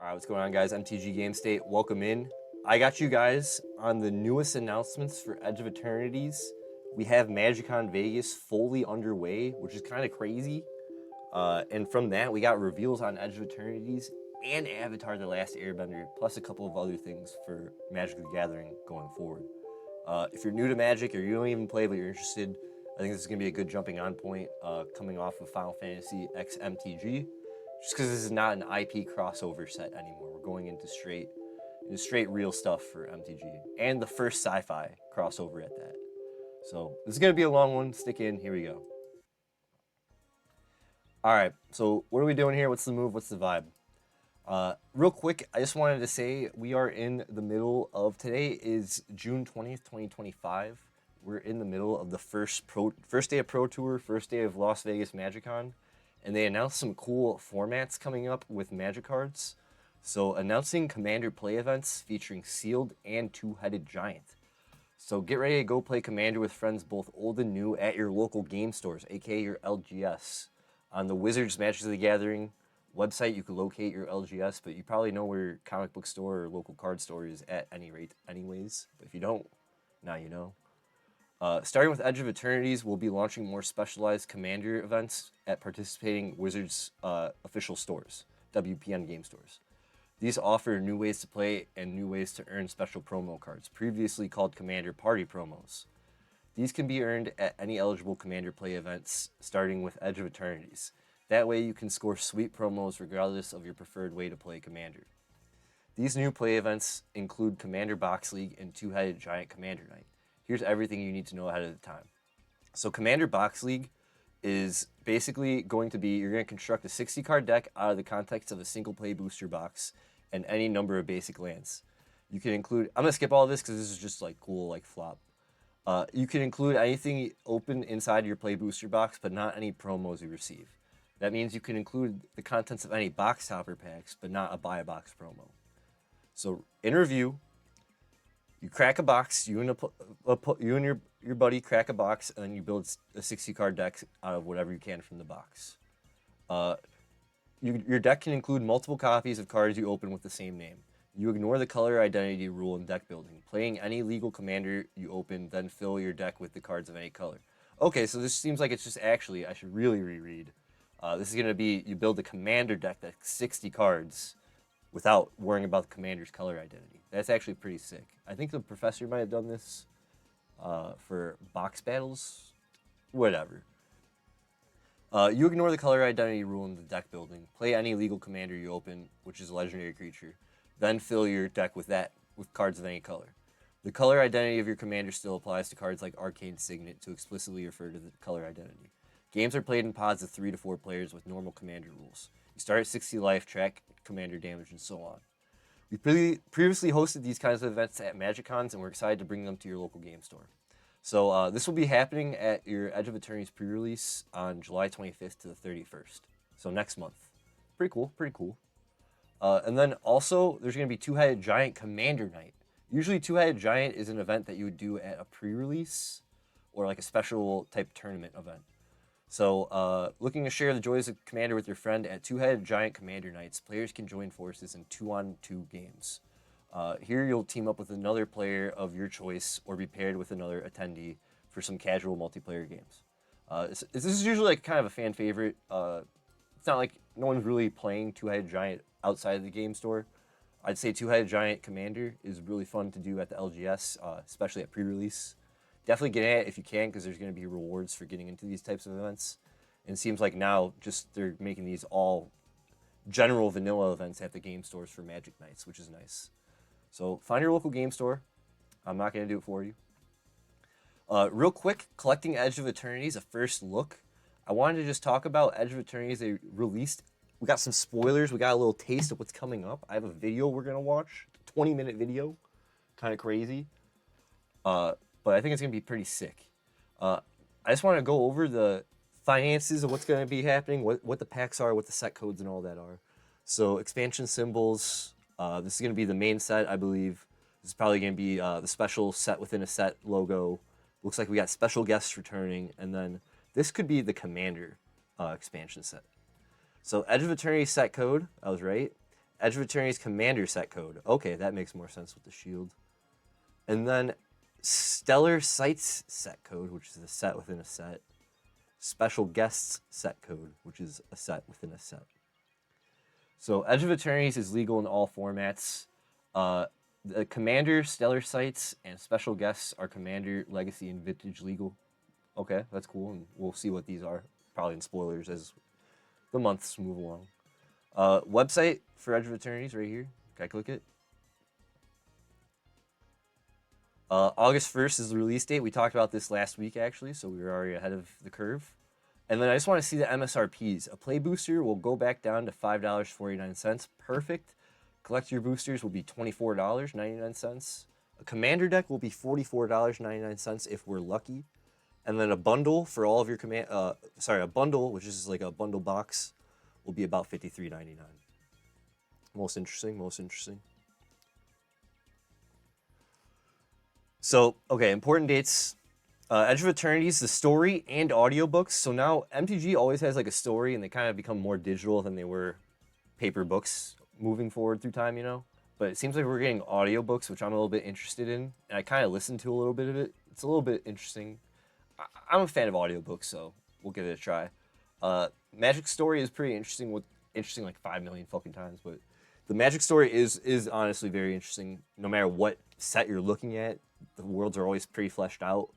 All right, what's going on, guys? MTG Game State, welcome in. I got you guys on the newest announcements for Edge of Eternities. We have MagicCon Vegas fully underway, which is kind of crazy. And from that, we got reveals on Edge of Eternities and Avatar: The Last Airbender, plus a couple of other things for Magic the Gathering going forward. If you're new to Magic or you don't even play but you're interested, I think this is going to be a good jumping on point coming off of Final Fantasy X MTG. Just because this is not an IP crossover set anymore. We're going into straight real stuff for MTG. And the first sci-fi crossover at that. So this is going to be a long one. Stick in. Here we go. All right, so what are we doing here? What's the move? What's the vibe? Real quick, I just wanted to say we are in the middle of, today is June 20th, 2025. We're in the middle of the first day of Pro Tour, first day of Las Vegas MagicCon. And they announced some cool formats coming up with Magic cards. So announcing Commander play events featuring Sealed and Two-Headed Giant. So get ready to go play Commander with friends both old and new at your local game stores, aka your LGS. On the Wizards Magic the Gathering website, you can locate your LGS, but you probably know where your comic book store or local card store is at any rate anyways. But if you don't, now you know. Starting with Edge of Eternities, we'll be launching more specialized Commander events at participating Wizards official stores, WPN game stores. These offer new ways to play and new ways to earn special promo cards, previously called Commander Party promos. These can be earned at any eligible Commander play events, starting with Edge of Eternities. That way you can score sweet promos regardless of your preferred way to play Commander. These new play events include Commander Box League and Two-Headed Giant Commander Night. Here's everything you need to know ahead of the time. So Commander Box League is basically going to be, you're going to construct a 60 card deck out of the context of a single play booster box and any number of basic lands. You can include, I'm going to skip all of this because this is just like cool, like flop. You can include anything open inside your play booster box, but not any promos you receive. That means you can include the contents of any box topper packs, but not a buy a box promo. So in review, you crack a box, you and your buddy crack a box, and then you build a 60 card deck out of whatever you can from the box. Your deck can include multiple copies of cards you open with the same name. You ignore the color identity rule in deck building. Playing any legal commander you open, then fill your deck with the cards of any color. Okay, so this seems like it's just actually, I should really reread. This is going to be, you build a commander deck that's 60 cards without worrying about the commander's color identity. That's actually pretty sick. I think the professor might have done this for box battles. Whatever. You ignore the color identity rule in the deck building. Play any legal commander you open, which is a legendary creature. Then fill your deck with cards of any color. The color identity of your commander still applies to cards like Arcane Signet to explicitly refer to the color identity. Games are played in pods of 3 to 4 players with normal commander rules. You start at 60 life, track commander damage, and so on. We previously hosted these kinds of events at MagicCons, and we're excited to bring them to your local game store. So this will be happening at your Edge of Eternities pre-release on July 25th to the 31st. So next month. Pretty cool, pretty cool. And then also, there's going to be Two-Headed Giant Commander Night. Usually Two-Headed Giant is an event that you would do at a pre-release or like a special type tournament event. So, looking to share the joys of Commander with your friend at Two-Headed Giant Commander Nights, players can join forces in 2-on-2 games. Here you'll team up with another player of your choice or be paired with another attendee for some casual multiplayer games. This is usually like kind of a fan favorite. It's not like no one's really playing Two-Headed Giant outside of the game store. I'd say Two-Headed Giant Commander is really fun to do at the LGS, especially at pre-release. Definitely get at it if you can, because there's going to be rewards for getting into these types of events. And it seems like now just they're making these all general vanilla events at the game stores for Magic Nights, which is nice. So find your local game store. I'm not going to do it for you. Real quick, collecting Edge of Eternities, a first look. I wanted to just talk about Edge of Eternities. They released, we got some spoilers. We got a little taste of what's coming up. I have a video we're going to watch, 20-minute video, kind of crazy. But I think it's going to be pretty sick. I just want to go over the finances of what's going to be happening, what the packs are, what the set codes and all that are. So expansion symbols, this is going to be the main set, I believe. This is probably going to be the special set within a set logo. Looks like we got special guests returning. And then this could be the Commander expansion set. So Edge of Eternity set code, I was right. Edge of Eternities Commander set code. Okay, that makes more sense with the shield. And then Stellar Sights set code, which is a set within a set. Special Guests set code, which is a set within a set. So Edge of Eternities is legal in all formats. The Commander, Stellar Sights, and Special Guests are Commander, Legacy, and Vintage legal. Okay, that's cool, and we'll see what these are, probably in spoilers as the months move along. Website for Edge of Eternities right here. Can I click it? August 1st is the release date. We talked about this last week, actually, so we were already ahead of the curve. And then I just want to see the MSRPs. A play booster will go back down to $5.49. Perfect. Collect your boosters will be $24.99. A commander deck will be $44.99 if we're lucky. And then a bundle for all of your a bundle, which is like a bundle box, will be about $53.99. Most interesting. So, okay, important dates. Edge of Eternities, the story and audiobooks. So now MTG always has like a story, and they kind of become more digital than they were paper books moving forward through time, you know? But it seems like we're getting audiobooks, which I'm a little bit interested in. And I kind of listened to a little bit of it. It's a little bit interesting. I'm a fan of audiobooks, so we'll give it a try. Magic Story is pretty interesting, like 5 million fucking times, but the Magic Story is honestly very interesting. No matter what set you're looking at, the worlds are always pretty fleshed out.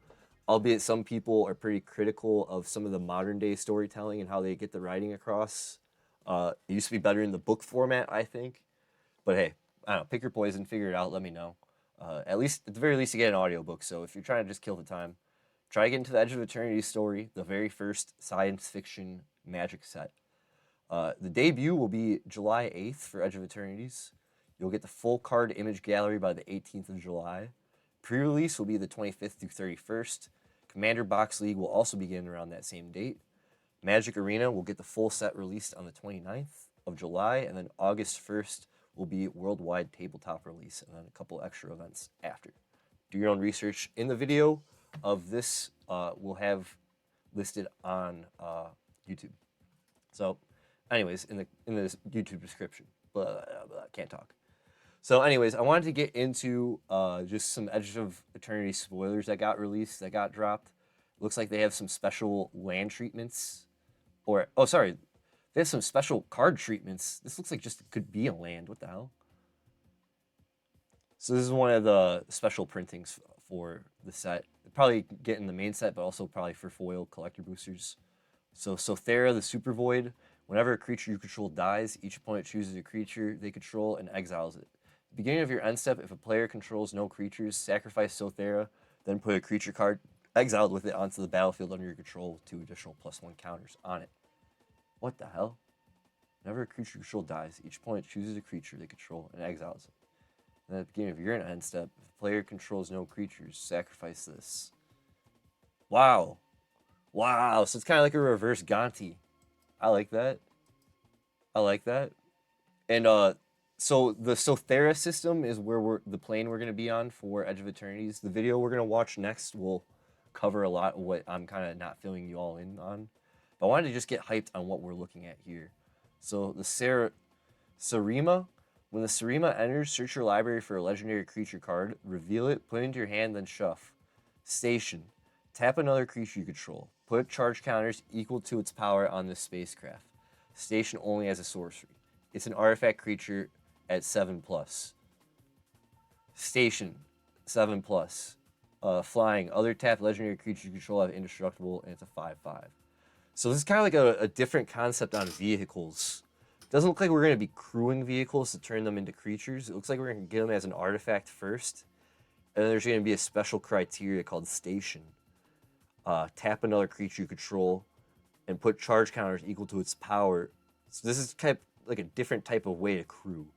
Albeit some people are pretty critical of some of the modern day storytelling and how they get the writing across. It used to be better in the book format, I think. But hey, I don't know, pick your poison, figure it out, let me know. At the very least, you get an audiobook. So if you're trying to just kill the time, try to get into the Edge of Eternity story, the very first science fiction Magic set. The debut will be July 8th for Edge of Eternities. You'll get the full card image gallery by the 18th of July. Pre-release will be the 25th through 31st. Commander Box League will also begin around that same date. Magic Arena will get the full set released on the 29th of July, and then August 1st will be worldwide tabletop release, and then a couple extra events after. Do your own research. In the video of this, we'll have listed on YouTube. So, anyways, in the YouTube description. Can't talk. So anyways, I wanted to get into just some Edge of Eternity spoilers that got released, that got dropped. Looks like they have some special land treatments. They have some special card treatments. This looks like just it could be a land. What the hell? So this is one of the special printings for the set. Probably get in the main set, but also probably for foil collector boosters. So Sothera, the Super Void. Whenever a creature you control dies, each opponent chooses a creature they control and exiles it. Beginning of your end step, if a player controls no creatures, sacrifice Sothera, then put a creature card exiled with it onto the battlefield under your control with 2 additional +1 counters on it. What the hell? Whenever a creature you control dies, each opponent chooses a creature they control and exiles it. Then at the beginning of your end step, if a player controls no creatures, sacrifice this. Wow. So it's kind of like a reverse Gonti. I like that. And so the Sothera system is where the plane we're going to be on for Edge of Eternities. The video we're going to watch next will cover a lot of what I'm kind of not filling you all in on. But I wanted to just get hyped on what we're looking at here. So the Sarima. When the Sarima enters, search your library for a legendary creature card, reveal it, put it into your hand, then shuffle. Station. Tap another creature you control. Put charge counters equal to its power on this spacecraft. Station only as a sorcery. It's an artifact creature at 7+. Station, 7+. Flying. Other tap legendary creatures you control have indestructible, and it's a 5/5. So this is kind of like a different concept on vehicles. Doesn't look like we're going to be crewing vehicles to turn them into creatures. It looks like we're going to get them as an artifact first. And then there's going to be a special criteria called Station. Tap another creature you control and put charge counters equal to its power. So this is kind of like a different type of way to crew.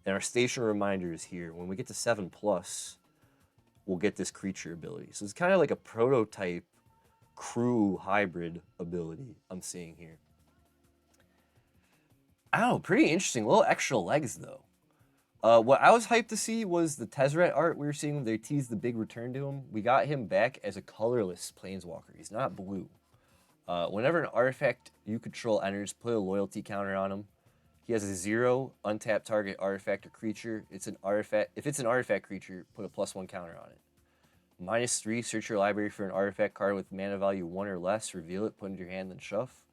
And our Station reminder is here. When we get to 7+, we'll get this creature ability. So it's kind of like a prototype crew hybrid ability I'm seeing here. I don't know, pretty interesting. A little extra legs, though. What I was hyped to see was the Tezzeret art we were seeing when they teased the big return to him. We got him back as a colorless Planeswalker. He's not blue. Whenever an artifact you control enters, put a loyalty counter on him. He has a 0 untapped target artifact or creature. It's an artifact. If it's an artifact creature, put a +1 counter on it. -3, search your library for an artifact card with mana value 1 or less. Reveal it, put it into your hand, then shuff.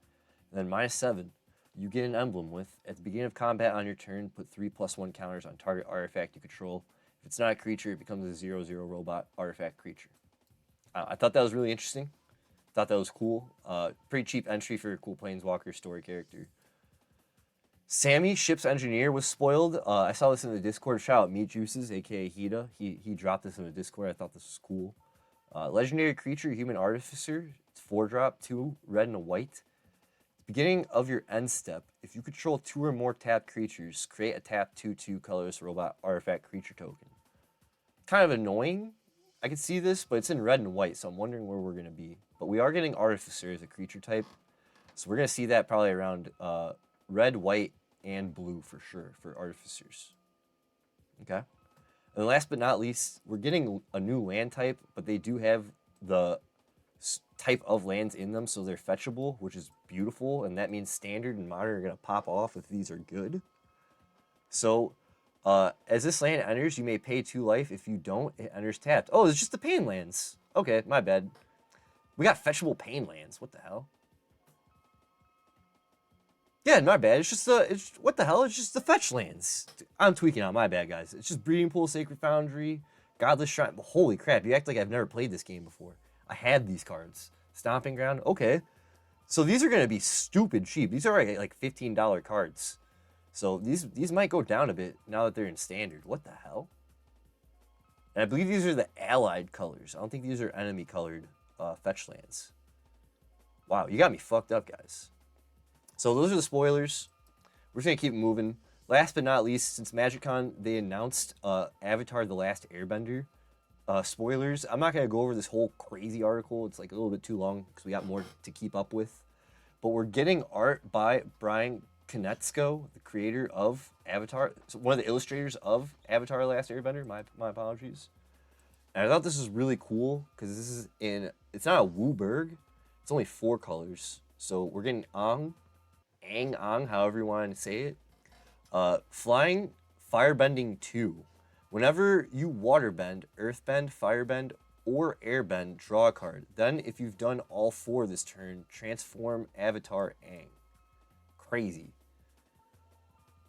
And then -7, you get an emblem with, at the beginning of combat on your turn, put 3 +1 counters on target artifact you control. If it's not a creature, it becomes a 0/0 robot artifact creature. I thought that was really interesting. Thought that was cool. Pretty cheap entry for a cool Planeswalker story character. Sammy, Ship's Engineer, was spoiled. I saw this in the Discord. Shout out Meat Juices, aka Hida. He dropped this in the Discord. I thought this was cool. Legendary creature, Human Artificer. It's 4-drop, 2 red and a white. Beginning of your end step, if you control 2 or more tapped creatures, create a tap 2/2 colorless robot artifact creature token. Kind of annoying. I can see this, but it's in red and white, so I'm wondering where we're going to be. But we are getting Artificer as a creature type, so we're going to see that probably around red, white, and blue for sure for Artificers. Okay? And then last but not least, we're getting a new land type, but they do have the type of lands in them, so they're fetchable, which is beautiful, and that means Standard and Modern are going to pop off if these are good. So, as this land enters, you may pay 2 life. If you don't, it enters tapped. Oh, it's just the Pain lands. Okay, my bad. We got fetchable Pain lands. What the hell? Yeah, not bad. It's just what the hell? It's just the fetch lands. I'm tweaking out. My bad, guys. It's just Breeding Pool, Sacred Foundry, Godless Shrine. Holy crap! You act like I've never played this game before. I had these cards. Stomping Ground. Okay, so these are gonna be stupid cheap. These are like $15 cards. So these might go down a bit now that they're in Standard. What the hell? And I believe these are the allied colors. I don't think these are enemy colored fetch lands. Wow, you got me fucked up, guys. So those are the spoilers. We're just going to keep moving. Last but not least, since MagicCon, they announced Avatar: The Last Airbender spoilers. I'm not going to go over this whole crazy article. It's like a little bit too long because we got more to keep up with. But we're getting art by Brian Konietzko, the creator of Avatar, so one of the illustrators of Avatar: The Last Airbender. My apologies. And I thought this was really cool because this is it's not a Wooburg. It's only 4 colors. So we're getting Ang, however you want to say it. Flying, Firebending 2. Whenever you Waterbend, Earthbend, Firebend, or Airbend, draw a card. Then, if you've done all 4 this turn, transform Avatar Ang. Crazy.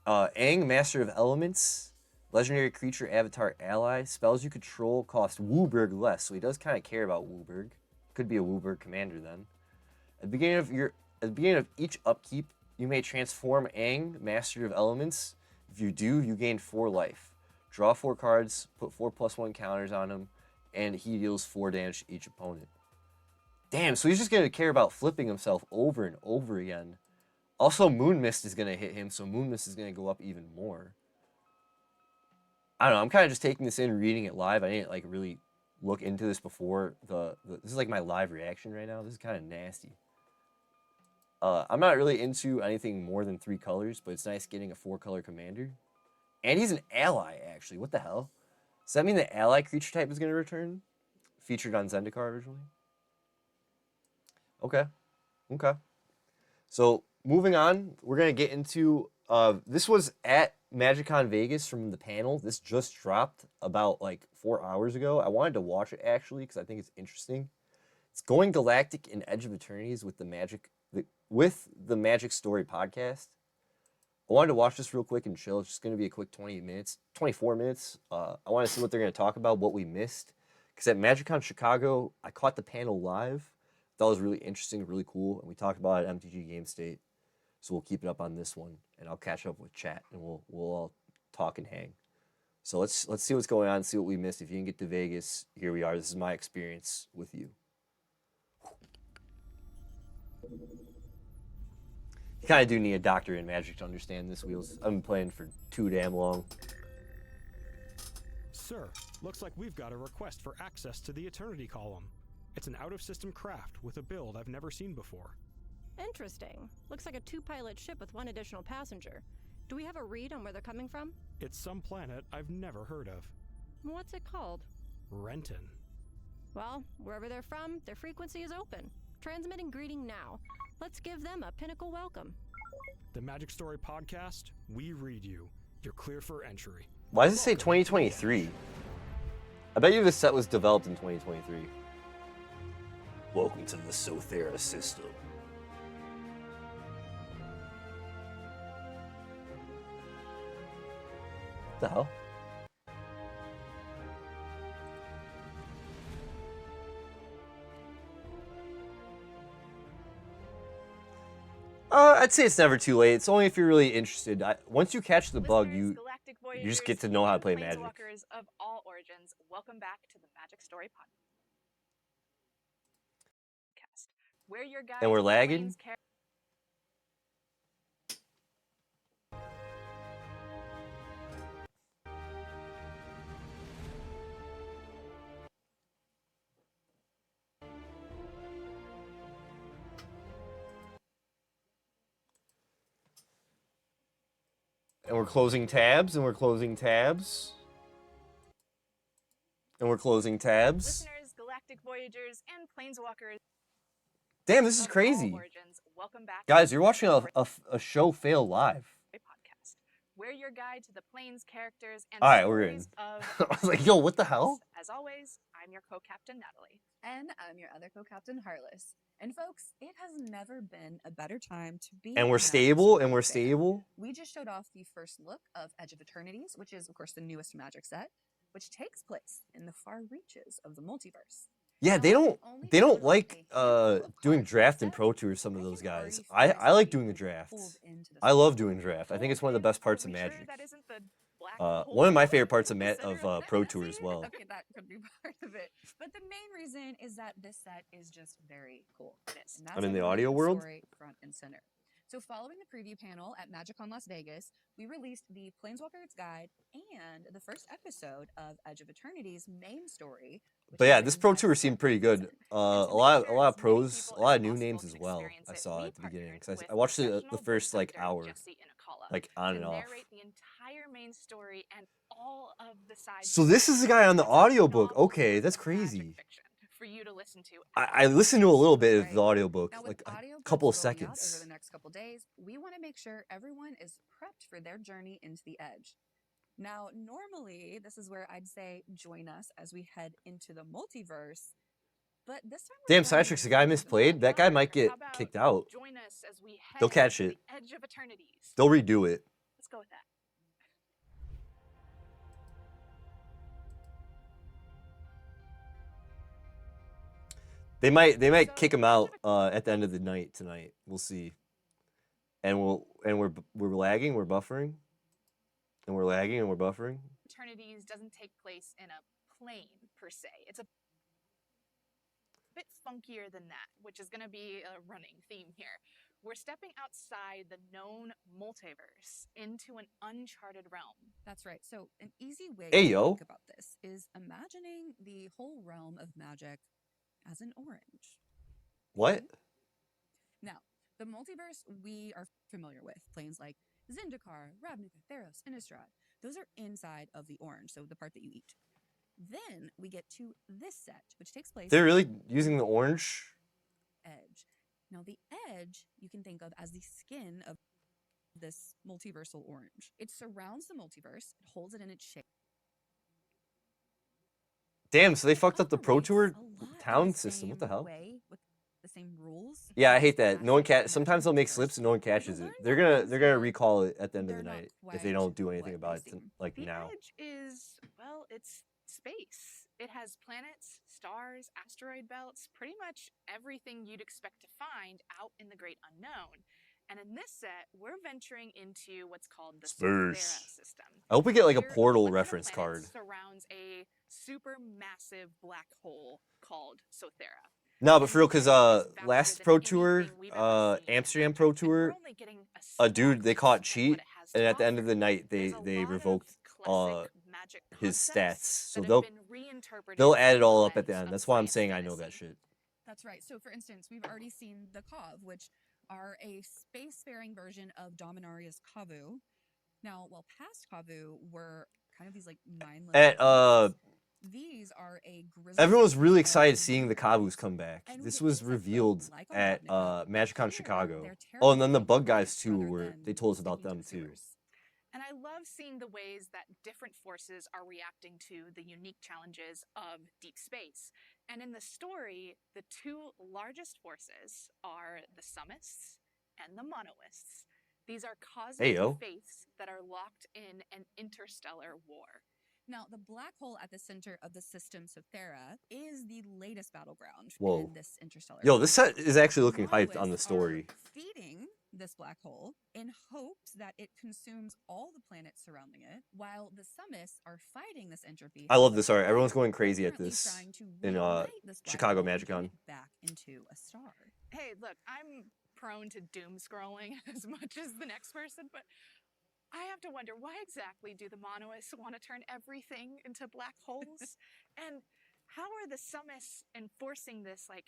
Ang, Master of Elements. Legendary creature, Avatar Ally. Spells you control cost Wooburg less, so he does kind of care about Wooburg. Could be a Wooburg commander then. At the beginning of each upkeep, you may transform Ang, Master of Elements. If you do, you gain 4 life. Draw 4 cards, put 4 +1 counters on him, and he deals 4 damage to each opponent. Damn, so he's just going to care about flipping himself over and over again. Also, Moon Mist is going to hit him, so Moon Mist is going to go up even more. I don't know, I'm kind of just taking this in, reading it live. I didn't like really look into this before. This is like my live reaction right now. This is kind of nasty. I'm not really into anything more than 3 colors, but it's nice getting a 4-color commander. And he's an ally, actually. What the hell? Does that mean the ally creature type is going to return? Featured on Zendikar originally? Okay. So, moving on, we're going to get into... this was at MagicCon Vegas from the panel. This just dropped about like 4 hours ago. I wanted to watch it, actually, because I think it's interesting. It's Going Galactic in Edge of Eternities with the Magic Story podcast. I wanted to watch this real quick and chill. It's just going to be a quick 24 minutes. I want to see what they're going to talk about, what we missed. Because at MagicCon Chicago, I caught the panel live. That was really interesting, really cool. And we talked about it at MTG Game State. So we'll keep it up on this one. And I'll catch up with chat. And we'll all talk and hang. So let's see what's going on, see what we missed. If you can get to Vegas, here we are. This is my experience with you. You kind of do need a doctor in Magic to understand this, Wheels. I've been playing for too damn long. Sir, looks like we've got a request for access to the Eternity column. It's an out-of-system craft with a build I've never seen before. Interesting. Looks like a 2-pilot ship with 1 additional passenger. Do we have a read on where they're coming from? It's some planet I've never heard of. What's it called? Renton. Well, wherever they're from, their frequency is open. Transmitting greeting now. Let's give them a pinnacle welcome. The Magic Story Podcast, we read you. You're clear for entry. Why does it say 2023? I bet you this set was developed in 2023. Welcome to the Sothera system. What the hell? I'd say it's never too late. It's only if you're really interested. Once you catch the bug, you just get to know how to play Magic. Of all origins, welcome back to the Magic Story Podcast, where your guide And we're to the lagging? Plains And we're closing tabs, and we're closing tabs. And we're closing tabs. listeners, galactic voyagers, and planeswalkers. Damn, this is of all crazy. origins, welcome back Guys, to you're the watching Magic a show fail live. Story Podcast, where your guide to the plains characters and All right, we're in. stories of I was like, yo, what the hell? As always, I'm your co-captain Natalie. And I'm your other co-captain, Heartless. And folks, it has never been a better time to be. And a we're Magic stable, Story and we're fan. stable. We just showed off the first look of Edge of Eternities, which is, of course, the newest Magic set, which takes place in the far reaches of the multiverse. Yeah, Now, they it don't only they don't shows off like a handful of doing cards draft in and the Pro set. Tour. Some of I those can already guys. feel I myself like doing being the drafts. pulled into the I love story. doing draft. I think it's Pulled one of the best in? parts Are of we sure Magic. that isn't the black One of my hole favorite parts in of the center of Pro that Tour as scene? well. Okay, that could be part of it. But the main reason is that this set is just very cool. And that's I'm in the why we audio put world? story front and center. So following the preview panel at MagicCon Las Vegas, we released the Planeswalker's Guide and the first episode of Edge of Eternity's main story. which But is yeah, written this by Pro the Tour seemed pretty good. season. A And to lot make a sure lot of as many pros, people a lot as of new possible names can as well. experience I it, saw we at the beginning partnered because with I watched the professional first like voice actor hour, Jesse Inakala like on to and off. narrate the entire main story and all of the side So this is the guy on the It's a audiobook. novel Okay, work that's of magic crazy. fiction for you to listen to I at listened to a little bit of Right. the audiobook, Now, with like a audiobooks couple of rolling out over seconds. the next couple days, we want to make sure everyone is prepped for their journey into the Edge. Now, normally, this is where I'd say join us as we head into the multiverse. But this time, we're Damn, going Citrix, the a guy little bit misplayed. That guy might get How about kicked out. join us as we head They'll catch to it. the Edge of Eternities. They'll redo it. Let's go with that. They might kick him out at the end of the night tonight. We'll see. And we're lagging, we're buffering. And we're lagging and we're buffering. Eternities doesn't take place in a plane per se. It's a bit funkier than that, which is going to be a running theme here. We're stepping outside the known multiverse into an uncharted realm. That's right. So, an easy way Hey, to yo. think about this is imagining the whole realm of magic as an orange. What? Now, the multiverse we are familiar with, planes like Zendikar, Ravnica, Theros, Innistrad, those are inside of the orange, so the part that you eat. Then we get to this set, which takes place They're really using the orange? edge. Now, the edge you can think of as the skin of this multiversal orange. It surrounds the multiverse, it holds it in its shape. Damn, so they fucked up the Pro operates Tour a lot in town the system. What same the hell? way, with the same rules. Yeah, I as hate the that. No one classic catch. Sometimes they'll make multiverse. slips and no one But you'll catches it. learn They're that gonna things they're gonna that recall it at the end of they're the not night if quite they don't do anything what about they it seem. like The now. Edge is, well, it's space. It has planets, stars, asteroid belts, pretty much everything you'd expect to find out in the great unknown. And in this set, we're venturing into what's called the Sothera Space. system. I hope we get like a Here, Portal one set of reference card. planets surrounds a supermassive black hole called Sothera. No, but And for real, this cause is vaster last than Pro anything Tour, we've ever seen in Amsterdam Magic, Pro and we're Tour, only getting a dude they small caught glimpse of cheat, what it has to and at the end of offer. the night There's they a lot of revoked classic Magic his concepts stats. So that have they'll been reinterpreted they'll add through it the all up at the lens end. of That's why I'm science saying I know that fantasy. shit. That's right. So, for instance, we've already seen the Kav, which are a spacefaring version of Dominaria's Kavu. Now, while past Kavu were kind of these like mindless At beasts, These are a grizzly. Everyone was really of excited seeing the monsters. Kabus come back. And This with was insects, though, revealed like on at Ravnica, MagicCon here, Chicago. they're Oh, and then the terrible bug for guys plants too rather were than they told us about sticking to them the too. sewers. And I love seeing the ways that different forces are reacting to the unique challenges of deep space. And in the story, the two largest forces are the summists and the monoists. These are cosmic Heyo. faiths that are locked in an interstellar war. Now, the black hole at the center of the system Sothera is the latest battleground Whoa. in this interstellar. Yo, this war. set is actually looking hyped on the Monoliths story. are feeding this black hole in hopes that it consumes all the planets surrounding it, while the summists are fighting this entropy. I love this art. and Everyone's they're going crazy at currently this trying to in reignite this black Chicago hole and turn MagicCon. it back into a star. Hey, look, I'm prone to doom scrolling as much as the next person, but I have to wonder, why exactly do the monoists want to turn everything into black holes? And how are the summists enforcing this, like,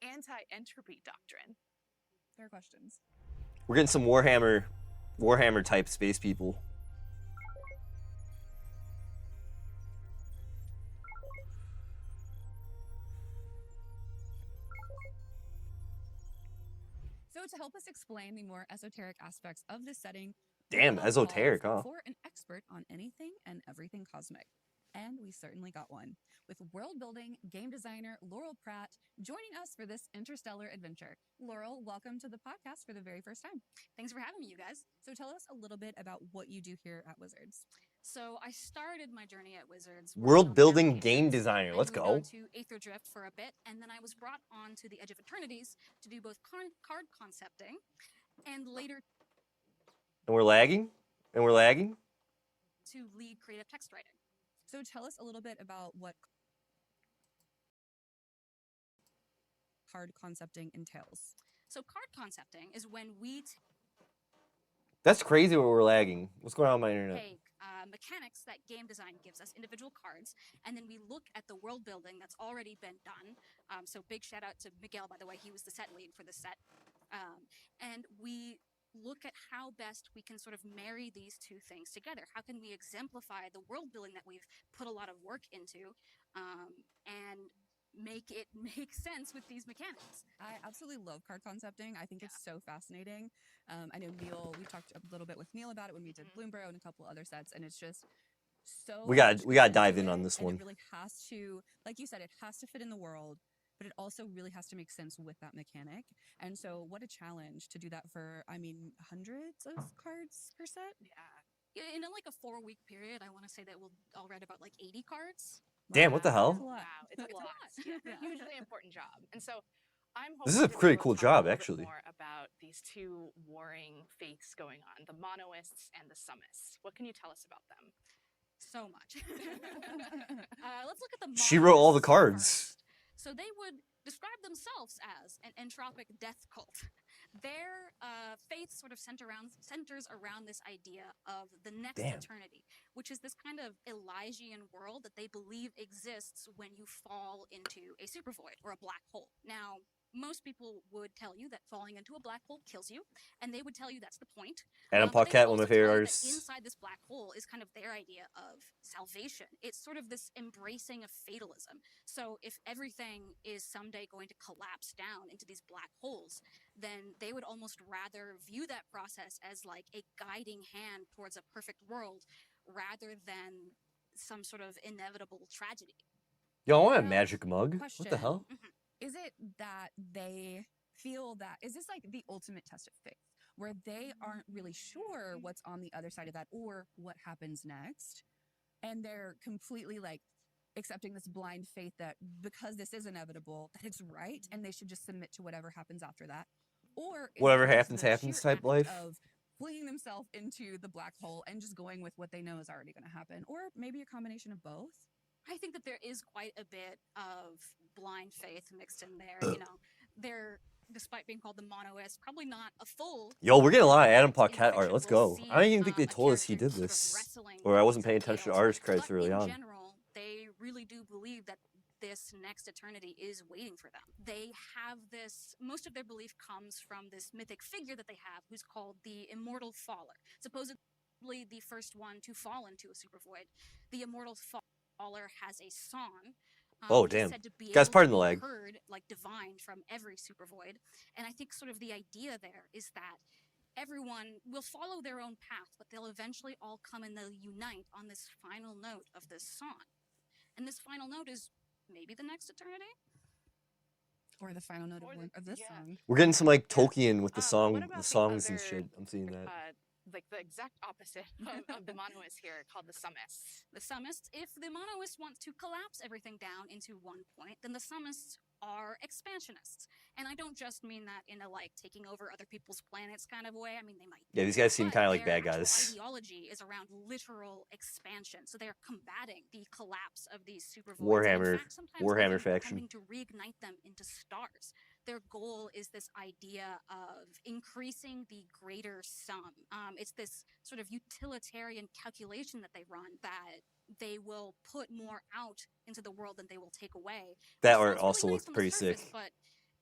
anti-entropy doctrine? Fair questions. We're getting some Warhammer type space people. So to help us explain the more esoteric aspects of this setting, Damn, we have esoteric, called huh? for an expert on anything and everything cosmic. And we certainly got one, with world building game designer Laurel Pratt joining us for this interstellar adventure. Laurel, welcome to the podcast for the very first time. Thanks for having me, you guys. So tell us a little bit about what you do here at Wizards. So I started my journey at Wizards. World building game designer. I Let's moved go. on to Aether Drift for a bit, and then I was brought on to the Edge of Eternities to do both card concepting and later And we're lagging. to lead creative text writing. So tell us a little bit about what card concepting entails. So card concepting is when we That's crazy where we're lagging. What's going on with my internet? take mechanics that game design gives us, individual cards, and then we look at the world building that's already been done. So big shout out to Miguel, by the way, he was the set lead for this set. And we look at how best we can sort of marry these two things together. How can we exemplify the world building that we've put a lot of work into and make it make sense with these mechanics? I absolutely love card concepting. I think it's so fascinating. I know Neil, we talked a little bit with Neil about it when we did Bloomborough and a couple other sets, and it's just so We gotta much we gotta goes dive into in on it, this and one. It really has to, like you said, it has to fit in the world, but it also really has to make sense with that mechanic. And so what a challenge to do that for, I mean, hundreds of cards per set? Yeah. In like a 4-week period, I want to say that I'll read about like 80 cards. Damn, what the Wow, hell? that's a lot. Wow, it's a It's a lot. lot. Yeah. Hugely important job. And so I'm hoping This is a to be pretty able to cool talk job, a little bit actually. more about these two warring faiths going on, the monoists and the summists. What can you tell us about them? So much. Let's look at the She wrote all the monoists cards. first. So they would describe themselves as an entropic death cult. Their faith sort of centers around this idea of the next Damn. eternity, which is this kind of Elysian world that they believe exists when you fall into a supervoid or a black hole. Now, most people would tell you that falling into a black hole kills you, and they would tell you that's the point. Adam But they Paquette, would one of my also favorite tell you that artists. inside this black hole is kind of their idea of salvation. It's sort of this embracing of fatalism. So if everything is someday going to collapse down into these black holes, then they would almost rather view that process as like a guiding hand towards a perfect world rather than some sort of inevitable tragedy. Yo, I want a Now, magic mug. What question. the hell? Is it that they feel that, is this like the ultimate test of faith, where they aren't really sure what's on the other side of that or what happens next? And they're completely like accepting this blind faith that because this is inevitable, that it's right and they should just submit to whatever happens after that? Or is Whatever it just happens, the happens sheer type act life? of flinging themselves into the black hole and just going with what they know is already going to happen? Or maybe a combination of both? I think that there is quite a bit of blind faith mixed in there. You know, they're, despite being called the monoist, probably not a full. Yo, we're getting a lot of Adam In Paquette art. fiction, Let's we'll go. see, I don't even think they a told us he character did sort of this. wrestling Or I with wasn't paying some attention to chaos. artist credits But early in on. general, they really do believe that this next eternity is waiting for them. They have this, most of their belief comes from this mythic figure that they have who's called the Immortal Faller. Supposedly the first one to fall into a super void. The Immortal Faller caller has a song. Oh, He's damn. said to be Guy's able pardon to the be lag. heard, like divined from every super void. And I think sort of the idea there is that everyone will follow their own path, but they'll eventually all come and they'll unite on this final note of this song. And this final note is maybe the next eternity? Or the final note Or the- of this yeah. song. We're getting some like Yeah. Tolkien with the What about the the songs and other, shit. I'm seeing that. like the exact opposite of the monoists here, called the summists? The summists, if the monoists want to collapse everything down into one point, then the summists are expansionists. And I don't just mean that in a like taking over other people's planets kind of way. I mean, they might. Yeah, these guys seem but kind of like their bad actual guys. ideology is around literal expansion. So they're combating the collapse of these super voids. Warhammer- and in fact, sometimes Warhammer even faction. attempting to reignite them into stars. Their goal is this idea of increasing the greater sum. It's this sort of utilitarian calculation that they run that they will put more out into the world than they will take away. That Which art sounds also really looked nice on the pretty surface, sick. But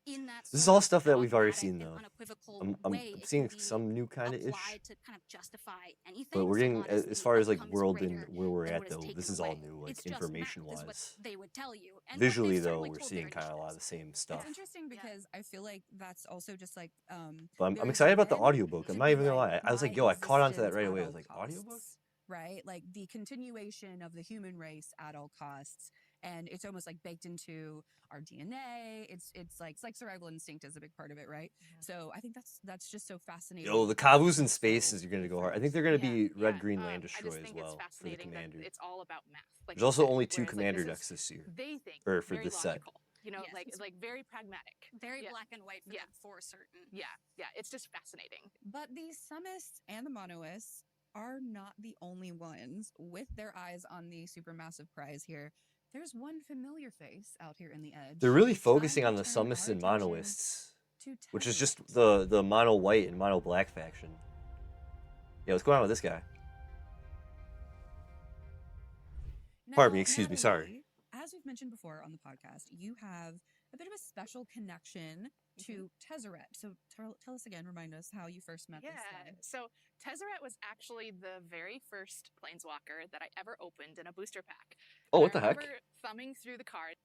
in that This is sort all of stuff that we've already dogmatic seen, and though. unequivocal I'm way, it seeing can be some new kind of ish. applied to kind of justify anything. But we're so getting long as as the far as like outcome is world greater and where we're than at what is though. taken This is all away. new, like It's just math, information is what wise. they would tell you. And what Visually they've though, certainly we're told seeing their kind of a lot of the initiates. same stuff. It's interesting because I feel like that's also just like But I'm very excited about the driven audiobook. I'm to not be even gonna like, lie. I was like, my yo, I caught on to that existence right at away. I all was like, audiobook? costs, right? Like the continuation of the human race at all costs. And it's almost like baked into our DNA. It's like survival instinct is a big part of it, right? So I think that's just so fascinating. Yo, the how Kavus it's in so space is going to go hard. I think different. they're going to Yeah, be red, yeah, green, land I destroy just as think well it's for the fascinating that commander. it's all about math. Like There's you also said, only 2 whereas, like, commander this decks is, this year. they think Or for very this set. logical. You know, Yes, it's like very pragmatic. Very Yeah. black and white for Yeah. them, for certain. Yeah, yeah, it's just fascinating. But the summists and the monoists are not the only ones with their eyes on the supermassive prize here. There's one familiar face out here in the edge. They're really trying focusing to on the turn summists our and attention monoists, to which is just Tezzeret. the mono white and mono black faction. Yeah, what's going on with this guy? Pardon me, excuse me, sorry. Natalie, as we've mentioned before on the podcast, you have a bit of a special connection to Tezzeret. So tell us again, remind us how you first met this guy. So Tezzeret was actually the very first planeswalker that I ever opened in a booster pack. Oh, And what the I heck? remember thumbing through the cards.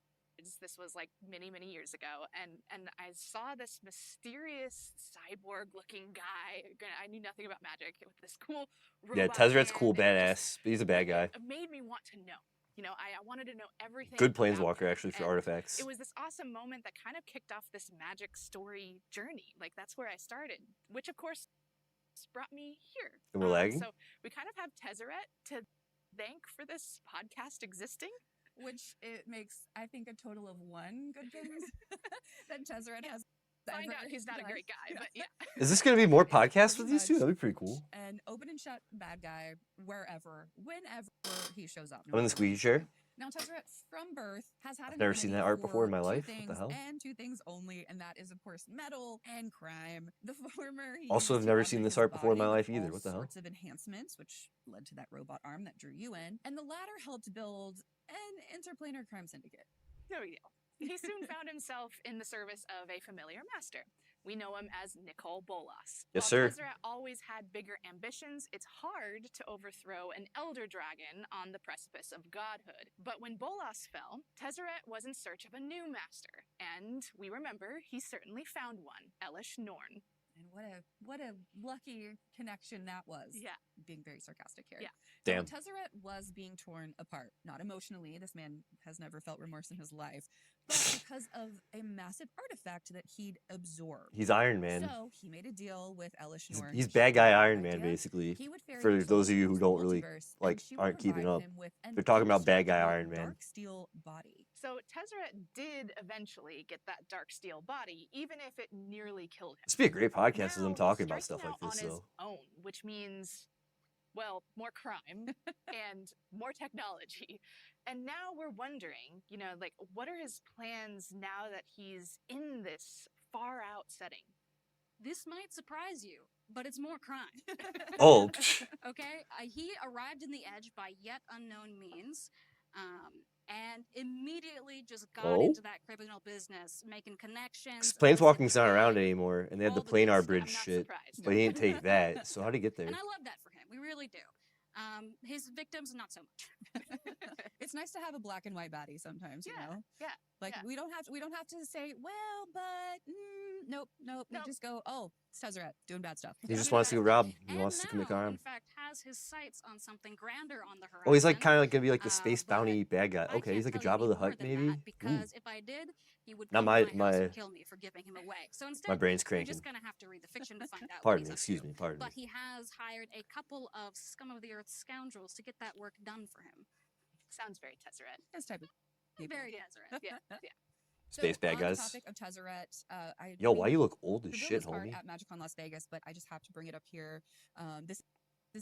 This was like many, many years ago, and I saw this mysterious cyborg-looking guy. I knew nothing about Magic with this cool robot. Yeah, Tezzeret's cool, hand, and it badass, but he's a bad guy. It made me want to know. You know, I wanted to know everything. Good about planeswalker him, actually for and artifacts. It was this awesome moment that kind of kicked off this Magic story journey. Like that's where I started, which of course brought me here. And we're lagging? So we kind of have Tezzeret to thank for this podcast existing. Which it makes, I think, a total of 1 good things that Tezzeret has. Find ever out he's not a done. great guy, but yeah. Is this going to be more podcasts with Pretty these two? much. That'd be pretty cool. And open and shut bad guy wherever, whenever he shows up. I'm in the squeaky chair. Now, Tezzeret, from birth, has had I've an never seen that affinity art before in for my 2 life. What the things hell? And 2 things only, and that is, of course, metal and crime. The former, he Also, used I've to never augment seen this his art before in my body life with either. all What the hell? sorts of enhancements, which led to that robot arm that drew you in. And the latter helped build an interplanar crime syndicate. No big deal. He soon found himself in the service of a familiar master. We know him as Nicol Bolas. Yes, While sir. Tezzeret always had bigger ambitions, it's hard to overthrow an elder dragon on the precipice of godhood. But when Bolas fell, Tezzeret was in search of a new master, and we remember he certainly found one, Elish Norn. And what a lucky connection that was. Yeah. Being very sarcastic here. Yeah. Damn. So Tezzeret was being torn apart, not emotionally. This man has never felt remorse in his life, but because of a massive artifact that he'd absorbed. He's Iron Man. So he made a deal with Elish Norn. He's She bad guy had no Iron Man, idea. basically. He would ferry For his those of soul you who into don't the really, multiverse, like, and she would aren't keeping provide up. him with an They're talking about bad guy indestructible Iron Man. dark steel body. So Tezzeret did eventually get that dark steel body, even if it nearly killed him. This would be a great podcast as Now I'm he's talking about striking stuff like out this, on his though. own, which means, well, more crime and more technology. And now we're wondering, you know, like, what are his plans now that he's in this far out setting? This might surprise you, but it's more crime. Oh, Okay, he arrived in the Edge by yet unknown means, and immediately just got Oh? into that criminal business, making connections. Planeswalking's illicit not around trade, anymore, and they had the all the good planar stuff. bridge I'm not shit, surprised. but he didn't take that. So how'd he get there? And I love that for him. We really do. His victims, not so much. It's nice to have a black and white baddie sometimes, you know? Yeah. Like yeah. we don't have to say, well, but nope. We Nope. just go, oh, it's Tezzeret doing bad stuff. He just wants to go rob. He And wants to commit now, crime. in fact, has his sights on something grander on the horizon. Oh, he's like kind of like gonna be like the space but bounty bad guy. I Okay, he's can't like a tell you Jabba the any more Hutt than maybe. that, because if I did, he would Not come my- to my house my- and kill me for giving him away. So instead, My brain's we're cranking. just gonna have to read the fiction to find out. what Pardon he's me. up Excuse to. me. Pardon me. But he has hired a couple of scum of the earth scoundrels to get that work done for him. Sounds very Tezzeret. This type of people. Very Deseret. Yeah. Space bad on guys. The topic of Tezzeret, Yo, why you look old as revealed shit, this card homie? at MagicCon Las Vegas, but I just have to bring it up here. This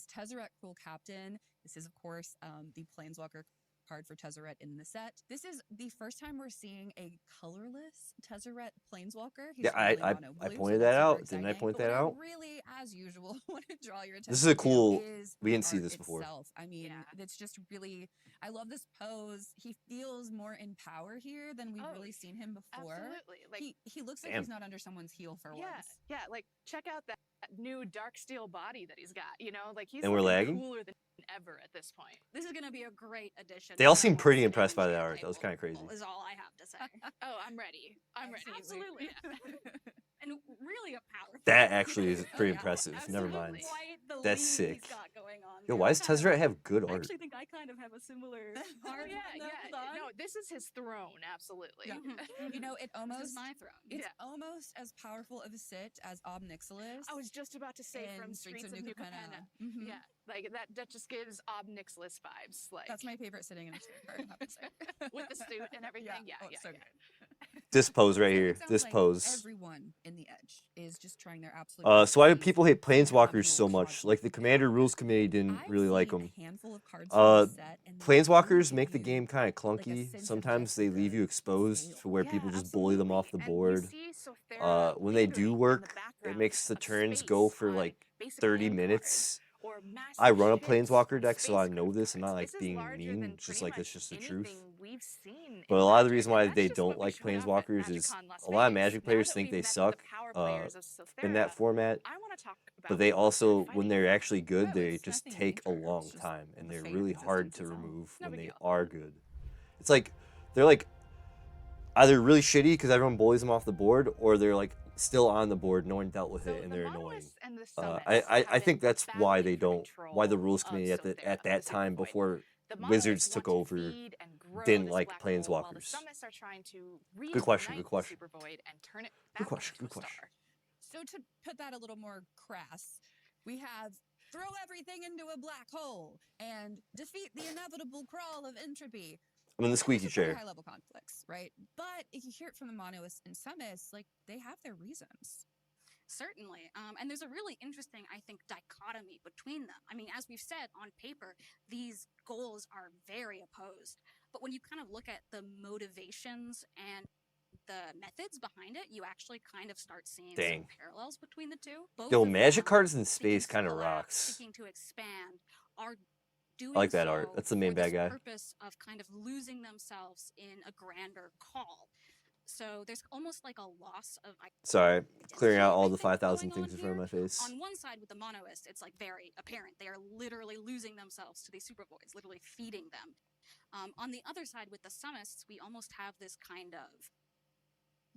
Tezzeret Cruel Captain. This is, of course, the Planeswalker card for Tezzeret in the set. This is the first time we're seeing a colorless Tezzeret Planeswalker. He's Yeah, I mono I blue, pointed so that that's super out. Didn't I exciting. point But that what out? I really, as usual, want to draw your attention This is a to cool- is we the didn't see art this before. itself. I mean, Yeah. it's just really. I love this pose. He feels more in power here than we've Oh, really seen him before. Absolutely. Like He looks like Damn. he's not under someone's heel for yeah, once. yeah. Like check out that new dark steel body that he's got. You know, like he's And we're looking lagging? cooler than ever at this point. This is going to be a great addition. They all to seem that pretty whole impressed by scenario the art. That was table, kinda crazy. Is all I have to say. Oh, I'm ready. I'm ready. Absolutely. And really a power. That actually is pretty Yeah, impressive. Never mind. absolutely. Quite the That's lead sick. he's got going on Yo, there. why I does kind of- Tezzeret have good I art? actually think I kind of have a similar card. Yeah, No, yeah. hold on. No, this is his throne. Absolutely. Yeah. You know, it This almost is my throne. it's Yeah. almost as powerful of a sit as Ob Nixilis. I was just about to say in from Streets of New Capenna. Mhm. Yeah, like that just gives Ob Nixilis vibes. Like That's my favorite sitting in a chair card, I have to say. with the suit and everything. Yeah, Oh, yeah, so yeah. good. This pose right So here. it sounds This like pose. Everyone in the Edge is just trying their absolute. So why do best to people hate be a Planeswalkers so phenomenal much? Like the card. Commander Rules Committee didn't I've really like seen them. a handful of cards Uh, from the set, and they Planeswalkers really make the give game you, kind of like, a clunky. sense of Sometimes just they the leave you exposed scale. to where Yeah, people just bully them off the absolutely. And board. you see Sothera When they do lingering in the work, it background makes the of turns space go for on like basic 30 hand minutes. cards or massive I run a ships Planeswalker on deck, so I know spacecraft this. I'm not cards. like This is being larger mean. than It's just pretty like much it's just the truth. anything we've seen But in a lot of the Magic, reason and why that's they just don't what we like showed off at Planeswalkers is MagicCon Las a lot of Vegas. Magic Now players that think we've they met the suck power players of in that Sothera, format. I want to talk about But they what also, they're when fighting they're for. actually good, Oh, they it's just nothing take a major, it's long just time, and the they're fate of really hard existence to is all. remove No when big they deal. are good. It's like they're like either really shitty because everyone bullies them off the board, or they're like still on the board, no one dealt with So it, and the they're annoying. Monoliths and the I, Summits I have think been that's why battling they for don't, why the control rules of committee at Sothera, that the time Super Void. before The Wizards Monoliths took want to over feed and grow didn't this like black hole, while the Planeswalkers. Summits are trying to Good question, reignite good the question. Super Void and turn it Good back question, into good a question. star. So to put that a little more crass, we have throw everything into a black hole and defeat the inevitable crawl of entropy. I'm in the Those squeaky are pretty chair. high level conflicts, right? But if you hear it from the Monoliths and Summits, like they have their reasons. Certainly. And there's a really interesting, I think, dichotomy between them. I mean, as we've said, on paper, these goals are very opposed. But when you kind of look at the motivations and the methods behind it, you actually kind of start seeing Dang. some parallels between the two. Both Yo, of Magic them cards in seeking space to kind of collapse, rocks. Seeking to expand, are doing I like that art. so That's the main for bad this guy. purpose of kind of losing themselves in a grander call. So there's almost like a loss of Sorry, clearing out identity, all I the think, 5,000 going on things in front of here. my face. On one side with the Monoliths, it's like very apparent. They are literally losing themselves to these super voids, literally feeding them. On the other side with the Summits, we almost have this kind of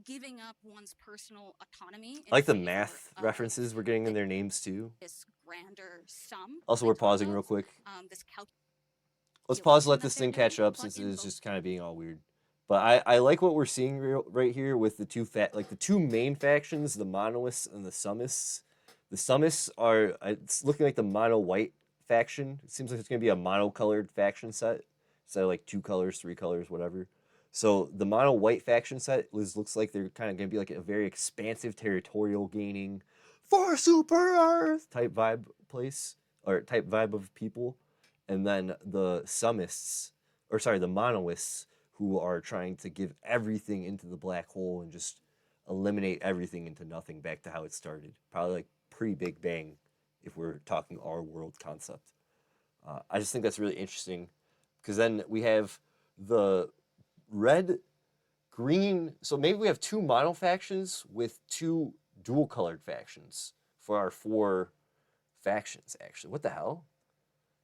giving up one's personal autonomy. I like the in favor math of references we're getting in their names too. this grander sum. Also, they we're talk pausing of, real quick. This Let's pause to let calculation this that thing they're catch doing, up but since it in is both- just kind of being all weird. But I like what we're seeing right here with the the two main factions, the Monoliths and the Summists. The Summists are, it's looking like the mono white faction. It seems like it's going to be a mono-colored faction set instead of like 2 colors, 3 colors, whatever. So the mono white faction set looks like they're kind of going to be like a very expansive territorial gaining for Super Earth type vibe place or type vibe of people. And then the Summists, or sorry, the Monoliths, who are trying to give everything into the black hole and just eliminate everything into nothing back to how it started. Probably like pre-Big Bang if we're talking our world concept. I just think that's really interesting because then we have the red, green. So maybe we have 2 mono factions with 2 dual colored factions for our 4 factions, actually. What the hell?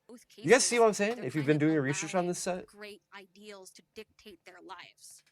both cases, You guys see what I'm saying? they're If you've kind been of doing your research on allowing this set, great ideals to dictate their lives,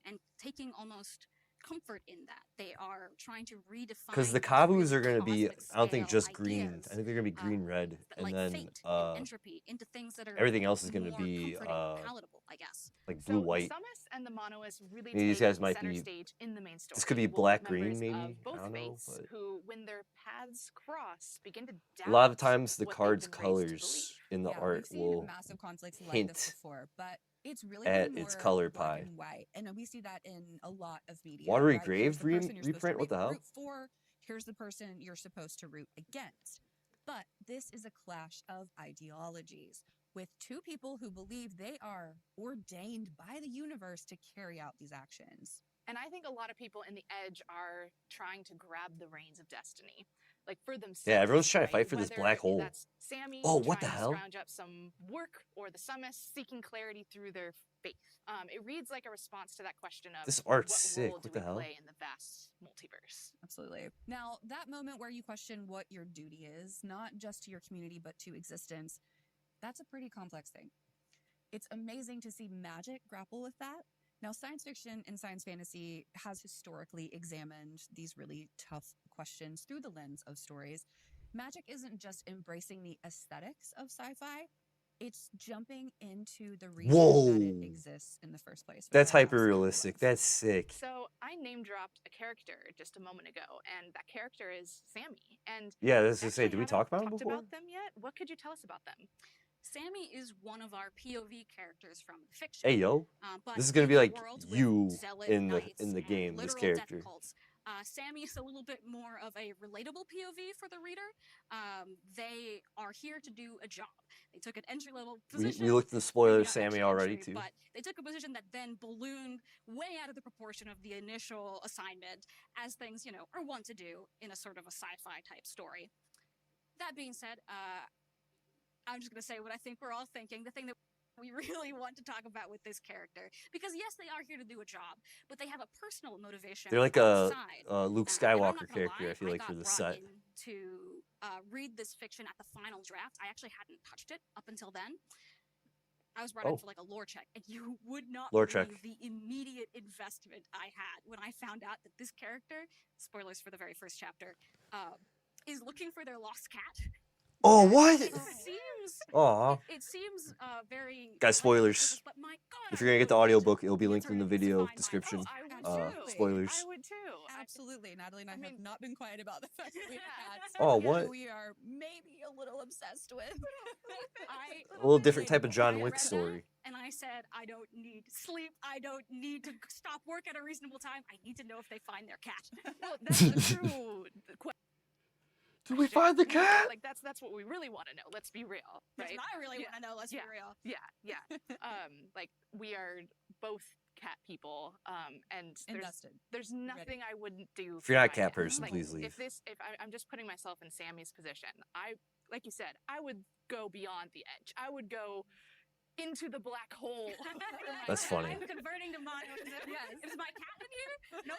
and taking almost comfort in that. They are trying to redefine because the these Kabus really are gonna be, cosmic I don't think scale just green. ideas, I think they're gonna be green red, that, and like then fate and entropy into things that are everything else is gonna more be comforting and palatable, I guess. like So blue the white. Summus and the Monoist really Maybe these take guys might center be. stage in the main story. This could be We'll black meet members green, maybe. of both I don't know, faiths but who, when their paths cross, begin to doubt a lot of times the what they've cards' been raised to believe. colors in the Yeah, art we've seen will massive conflicts like this hint before, but it's really at been its more color black pie. and white, and we see that in a lot of media. Watery right? Grave Here's the person you're supposed to reprint. What the hell? root for. Here's the person you're supposed to root against. But this is a clash of ideologies with two people who believe they are ordained by the universe to carry out these actions. And I think a lot of people in the Edge are trying to grab the reins of destiny, like for themselves. Yeah, everyone's trying to right? fight for this Whether black hole. That's Sammy Oh, what the trying to hell? scrounge up some work, or the Summus seeking clarity through their faith. It reads like a response to that question of This art's what sick. role What do the we hell? play in the vast multiverse? Absolutely. Now, that moment where you question what your duty is, not just to your community, but to existence, that's a pretty complex thing. It's amazing to see Magic grapple with that. Now, science fiction and science fantasy has historically examined these really tough questions through the lens of stories. Magic isn't just embracing the aesthetics of sci-fi, it's jumping into the reason that it Whoa. exists in the first place. which That's I hyper absolutely realistic. love. That's sick. So I name dropped a character just a moment ago, and that character is Sammy. And Yeah, let's just say, actually did we haven't talk about him talked before? about them yet? What could you tell us about them? Sammy is one of our POV characters from fiction. Hey, yo. But This is gonna in be a like world with you zealot in knights the and game, this literal death character. cults, Sammy is a little bit more of a relatable POV for the reader. They are here to do a job. They took an entry-level position. We looked at the maybe spoilers, not Sammy, actually already, entry, too. But they took a position that then ballooned way out of the proportion of the initial assignment, as things, are wont to do in a sort of a sci-fi type story. That being said, I'm just going to say what I think we're all thinking. The thing that we really want to talk about with this character, because yes, they are here to do a job, but they have a personal motivation. They're like a outside. Luke And I'm not Skywalker gonna character, lie, I feel like, got for the brought set. in to read this fiction at the final draft. I actually hadn't touched it up until then. I was brought in for like a lore check, and you would not Lore believe check. the immediate investment I had when I found out that this character, spoilers for the very first chapter, is looking for their lost cat. Oh, what? It seems. Aw. It seems very. Guys, spoilers. But my God, If I you're gonna get the really audiobook, enjoyed it'll be the linked in the Eternities video Divine Mind. description. Oh, I would too. Spoilers. I would too. Absolutely. Natalie and I have not been quiet about the fact that we have cats. Oh, what? We are maybe a little obsessed with. A little different type of John I Wick read that, story. And I said, I don't need sleep. I don't need to stop work at a reasonable time. I need to know if they find their cat. Well, that's a true question. Did we find the cat? Like that's what we really want to know. Let's be real, That's right? what I really Yeah. want to know. Let's Yeah. be real. Yeah. Like we are both cat people, and Invested. there's nothing I wouldn't do. If you're not a my cat cat. person, Like, please leave. If I'm just putting myself in Sammy's position, like you said, I would go beyond the edge. I would go into the black hole. That's funny. I'm converting to mono. Yes. Is my cat in here? Nope.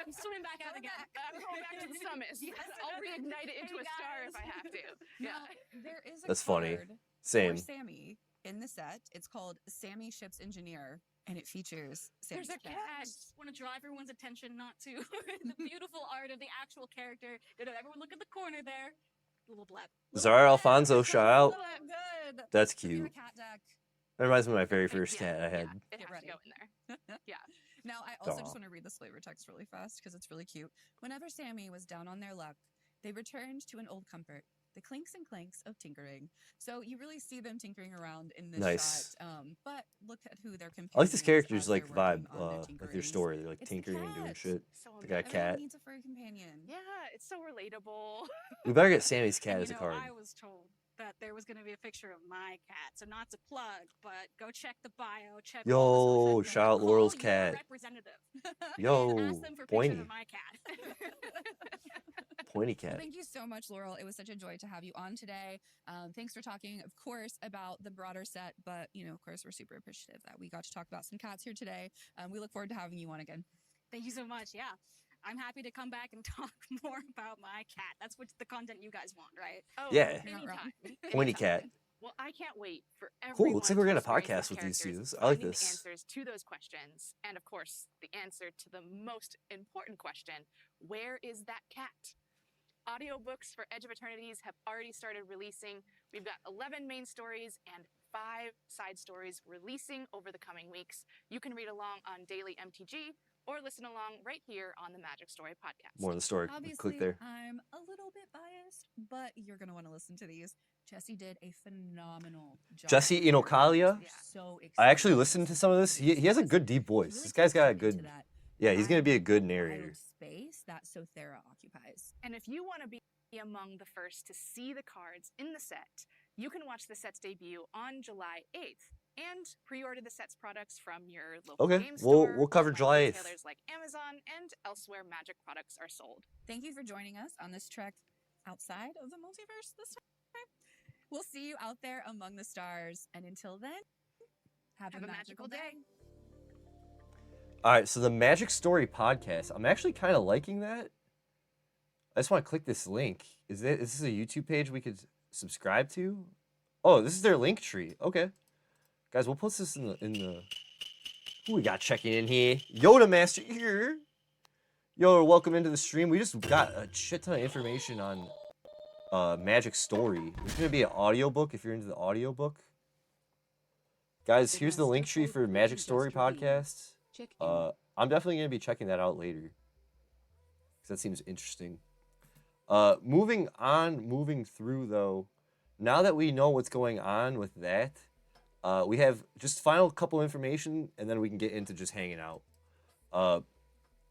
I'm swimming back out again. I'm going back to the Summus. Yes. I'll reignite it into Hey, a star if guys. I have to. Now, Yeah. there is a That's funny. card Same. for Sammy in the set. It's called Sammy Ship's Engineer, and it features Sammy's There's a cat. I just want to draw everyone's attention not to the beautiful art of the actual character. Everyone look at the corner there. Little blab. Zara Alfonso, shout out. So good. That's We have a cute. cat deck. That reminds me of my very first Yeah, cat I had. It Get has ready. to go in there. Yeah. Now, I also Aw. just want to read this flavor text really fast because it's really cute. Whenever Sammy was down on their luck, they returned to an old comfort, the clinks and clanks of tinkering. So you really see them tinkering around in this Nice. shot. But look at who they're comparing. I like this character's like vibe, like their story. They're like It's the tinkering and doing cat. shit. So They got a amazing. Everyone cat. needs a furry companion. Yeah, it's so relatable. We better get Sammy's cat And, as a card. I was told that there was going to be a picture of my cat. So not to plug, but go check the bio. Check Yo, all the social shout out media. Laurel's Call cat. Your representative. Yo, Ask them for pictures pointy. of my cat. Pointy Well, cat. thank you so much, Laurel. It was such a joy to have you on today. Thanks for talking, of course, about the broader set, but, of course, we're super appreciative that we got to talk about some cats here today. We look forward to having you on again. Thank you so much. Yeah. I'm happy to come back and talk more about my cat. That's what the content you guys want, right? Oh, Yeah. You're not wrong. anytime. Pointy cat. Well, I can't wait for Cool. everyone Looks like we're to gonna experience podcast with these characters, two. I like finding this. the answers to those questions, and of course, the answer to the most important question: where is that cat? Audiobooks for Edge of Eternities have already started releasing. We've got 11 main stories and 5 side stories releasing over the coming weeks. You can read along on Daily MTG or listen along right here on the Magic Story podcast. More of the story. Obviously, Click there. I'm a little bit biased, but you're going to want to listen to these. Jesse did a phenomenal job. Jesse with the Inokalia? characters. So I excited actually for listened to Jesse some of this. do He has a because good deep he voice. really This guy's got a takes you into good. that Yeah, he's gonna be a good wild narrator. space that Sothera occupies. And if you want to be among the first to see the cards in the set, you can watch the set's debut on July 8th and pre-order the set's products from your local Okay, game we'll store. cover online July 8th. retailers like Amazon and elsewhere Magic products are sold. Thank you for joining us on this trek outside of the multiverse this time. We'll see you out there among the stars. And until then, have a magical day. All right, so the Magic Story podcast. I'm actually kind of liking that. I just want to click this link. Is this a YouTube page we could subscribe to? Oh, this is their link tree. Okay, guys, we'll post this in the. Who we got checking in here? Yoda Master here. Yo, welcome into the stream. We just got a shit ton of information on Magic Story. There's gonna be an audiobook if you're into the audiobook. Guys, here's the link tree for Magic Story podcast. I'm definitely gonna be checking that out later. Cause that seems interesting. Moving through though, now that we know what's going on with that, we have just final couple information and then we can get into just hanging out.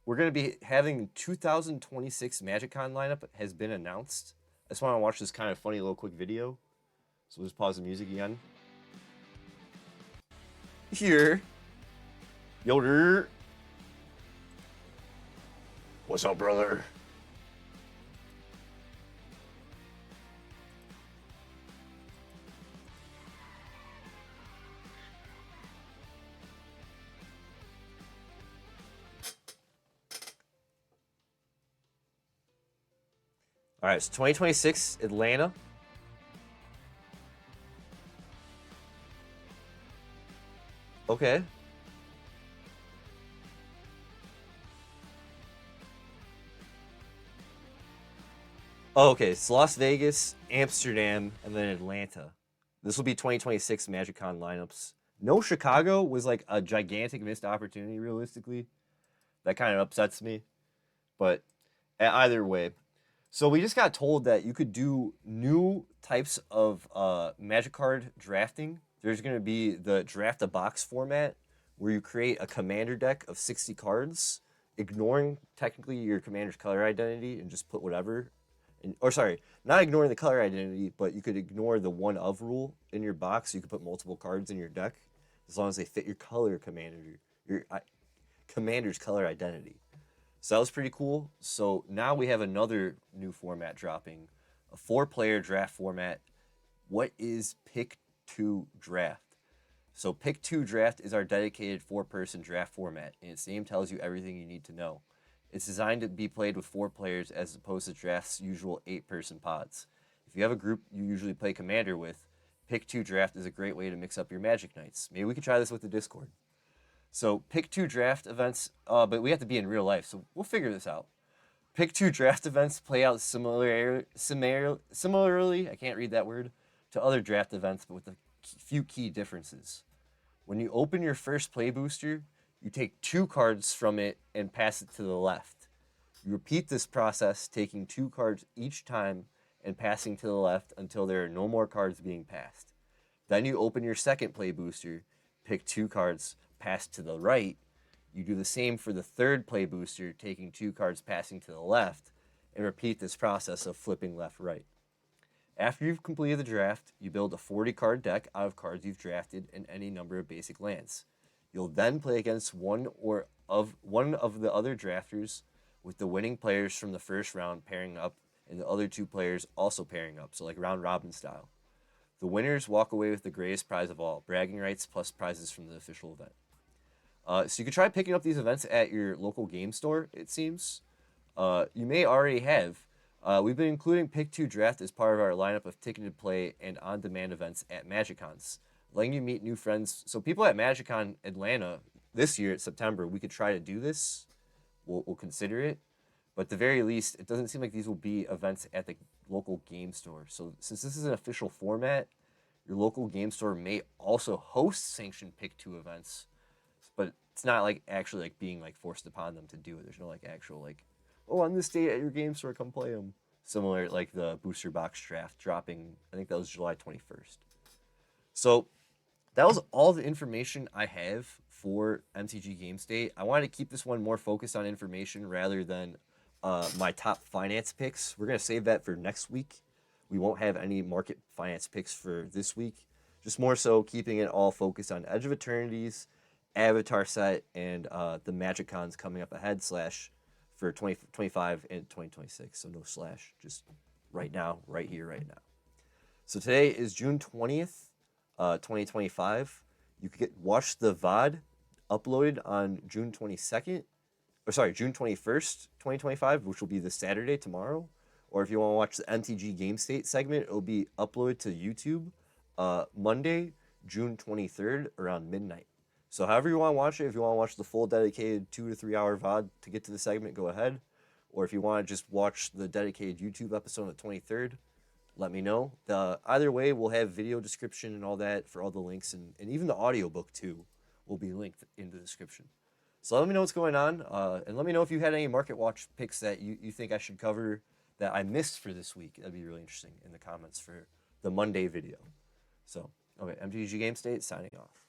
We're gonna be having 2026 MagicCon lineup has been announced. I just want to watch this kind of funny little quick video. So we'll just pause the music again. Here. Yoder. What's up, brother? All right, so 2026 Atlanta. Okay. Oh, okay, it's Las Vegas, Amsterdam, and then Atlanta. This will be 2026 MagicCon lineups. No Chicago was like a gigantic missed opportunity, realistically. That kind of upsets me. But either way. So we just got told that you could do new types of Magic card drafting. There's going to be the draft a box format where you create a commander deck of 60 cards, ignoring technically your commander's color identity and just put whatever. Not ignoring the color identity, but you could ignore the one of rule in your box. So you could put multiple cards in your deck as long as they fit your color commander, your commander's color identity. So that was pretty cool. So now we have another new format dropping, a 4-player draft format. What is Pick 2 Draft? So Pick 2 Draft is our dedicated 4-person draft format, and its name tells you everything you need to know. It's designed to be played with 4 players as opposed to draft's usual 8-person pods. If you have a group you usually play Commander with, Pick 2 Draft is a great way to mix up your Magic nights. Maybe we could try this with the Discord. So Pick 2 Draft events, but we have to be in real life, so we'll figure this out. Pick 2 Draft events play out similarly, I can't read that word, to other draft events, but with a few key differences. When you open your first play booster, you take 2 cards from it and pass it to the left. You repeat this process, taking 2 cards each time and passing to the left until there are no more cards being passed. Then you open your second play booster, pick 2 cards, pass to the right. You do the same for the third play booster, taking 2 cards, passing to the left, and repeat this process of flipping left-right. After you've completed the draft, you build a 40-card deck out of cards you've drafted and any number of basic lands. You'll then play against one of the other drafters, with the winning players from the first round pairing up and the other 2 players also pairing up, so like round robin style. The winners walk away with the greatest prize of all, bragging rights plus prizes from the official event. So you could try picking up these events at your local game store, it seems. You may already have. We've been including Pick 2 Draft as part of our lineup of ticketed play and on-demand events at MagicCons, letting you meet new friends. So people at MagicCon Atlanta this year, September, we could try to do this. We'll consider it. But at the very least, it doesn't seem like these will be events at the local game store. So since this is an official format, your local game store may also host sanctioned Pick 2 events, but it's not like actually like being like forced upon them to do it. There's no like actual like, oh, on this date at your game store, come play them. Similar like the booster box draft dropping, I think that was July 21st. So that was all the information I have for MTG Game State. I wanted to keep this one more focused on information rather than my top finance picks. We're going to save that for next week. We won't have any market finance picks for this week. Just more so keeping it all focused on Edge of Eternities, Avatar set, and the Magic Cons coming up ahead / for 2025 and 2026. So no /, just right now, right here, right now. So today is June 20th, 2025. You could watch the VOD uploaded on June 22nd. June 21st, 2025, which will be this Saturday, tomorrow. Or if you want to watch the MTG Game State segment, it will be uploaded to YouTube Monday, June 23rd, around midnight. So however you want to watch it, if you want to watch the full dedicated 2 to 3 hour VOD to get to the segment, go ahead. Or if you want to just watch the dedicated YouTube episode on the 23rd, let me know. Either way, we'll have video description and all that for all the links, and even the audiobook too will be linked in the description. So let me know what's going on, and let me know if you had any market watch picks that you think I should cover that I missed for this week. That'd be really interesting in the comments for the Monday video. So, okay, MTG Game State signing off.